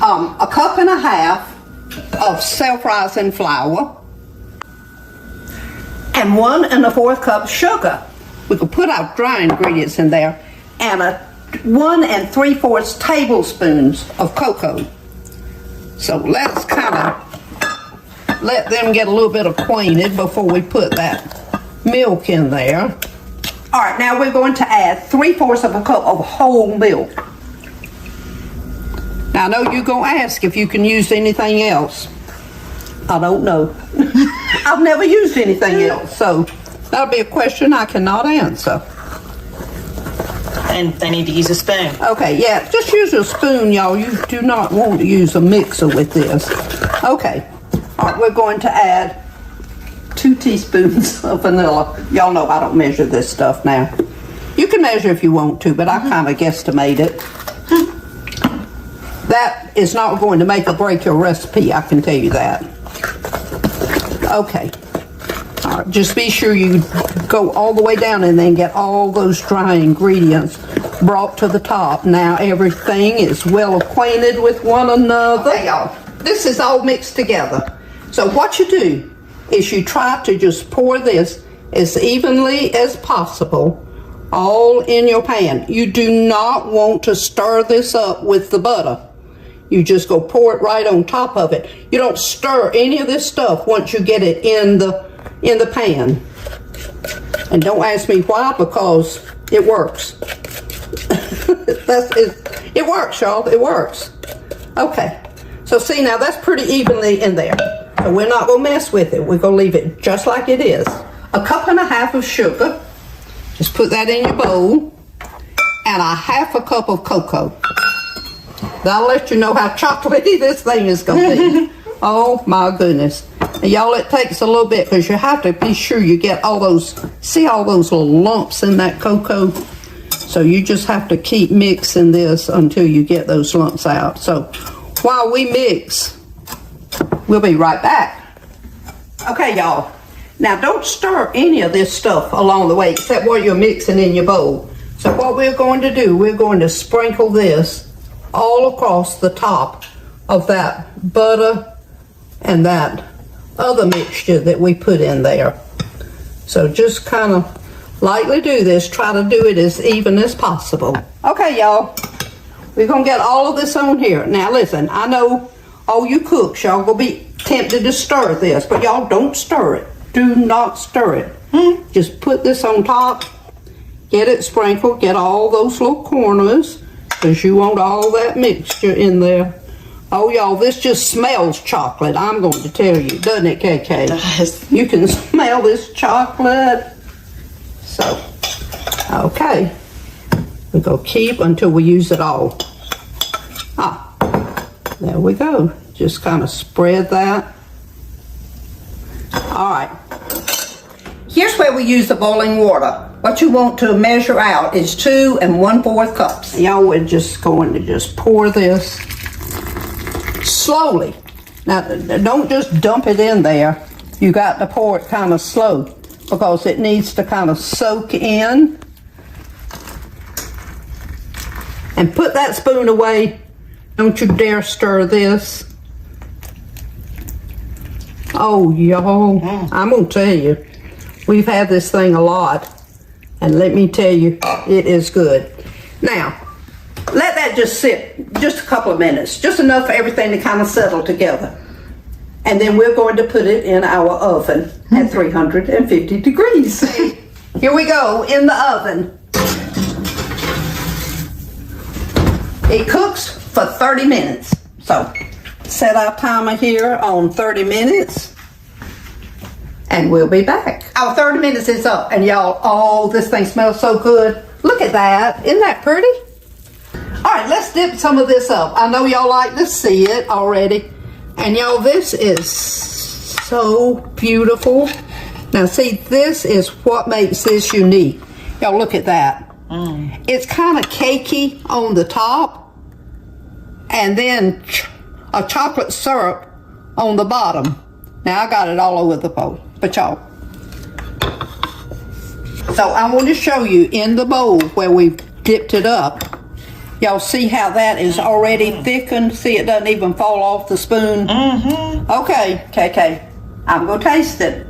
a cup and a half of self-rising flour, and 1 1/4 cup sugar. We could put our dry ingredients in there, and 1 3/4 tablespoons of cocoa. So let's kind of let them get a little bit acquainted before we put that milk in there. All right, now we're going to add 3/4 of a cup of whole milk. Now I know you're going to ask if you can use anything else. I don't know. I've never used anything else, so that'll be a question I cannot answer. And they need to use a spoon. Okay, yeah, just use a spoon, y'all. You do not want to use a mixer with this. Okay, all right, we're going to add 2 teaspoons of vanilla. Y'all know I don't measure this stuff now. You can measure if you want to, but I kind of guesstimate it. That is not going to make or break your recipe, I can tell you that. Okay. All right, just be sure you go all the way down and then get all those dry ingredients brought to the top. Now everything is well acquainted with one another. Okay, y'all, this is all mixed together. So what you do is you try to just pour this as evenly as possible all in your pan. You do not want to stir this up with the butter. You just go pour it right on top of it. You don't stir any of this stuff once you get it in the pan. And don't ask me why, because it works. It works, y'all. It works. Okay. So see, now that's pretty evenly in there. So we're not going to mess with it. We're going to leave it just like it is. 1.5 cups of sugar. Just put that in your bowl. And 1/2 cup of cocoa. That'll let you know how chocolatey this thing is going to be. Oh my goodness. And y'all, it takes a little bit because you have to be sure you get all those little lumps in that cocoa. So you just have to keep mixing this until you get those lumps out. So while we mix, we'll be right back. Okay, y'all. Now don't stir any of this stuff along the way except what you're mixing in your bowl. So what we're going to do, we're going to sprinkle this all across the top of that butter and that other mixture that we put in there. So just kind of lightly do this. Try to do it as even as possible. Okay, y'all. We're going to get all of this on here. Now, listen, I know all you cooks, y'all going to be tempted to stir this, but y'all don't stir it. Do not stir it. Just put this on top. Get it sprinkled. Get all those little corners, because you want all that mixture in there. Oh, y'all, this just smells chocolate. I'm going to tell you. Doesn't it, KK? It does. You can smell this chocolate. So, okay. We're going to keep until we use it all. There we go. Just kind of spread that. All right. Here's where we use the boiling water. What you want to measure out is 2 1/4 cups. Y'all, we're just going to just pour this slowly. Now, don't just dump it in there. You got to pour it kind of slow because it needs to kind of soak in. And put that spoon away. Don't you dare stir this. Oh, y'all, I'm going to tell you, we've had this thing a lot. And let me tell you, it is good. Now, let that just sit just a couple of minutes. Just enough for everything to kind of settle together. And then we're going to put it in our oven at 350 degrees. Here we go, in the oven. It cooks for 30 minutes. So, set our timer here on 30 minutes. And we'll be back. Our 30 minutes is up. And y'all, oh, this thing smells so good. Look at that. Isn't that pretty? All right, let's dip some of this up. I know y'all like to see it already. And y'all, this is so beautiful. Now, see, this is what makes this unique. Y'all, look at that. It's kind of cakey on the top. And then a chocolate syrup on the bottom. Now, I got it all over the bowl. But y'all, so I want to show you in the bowl where we've dipped it up. Y'all see how that is already thickened? See, it doesn't even fall off the spoon? Mm-hmm. Okay, KK, I'm going to taste it.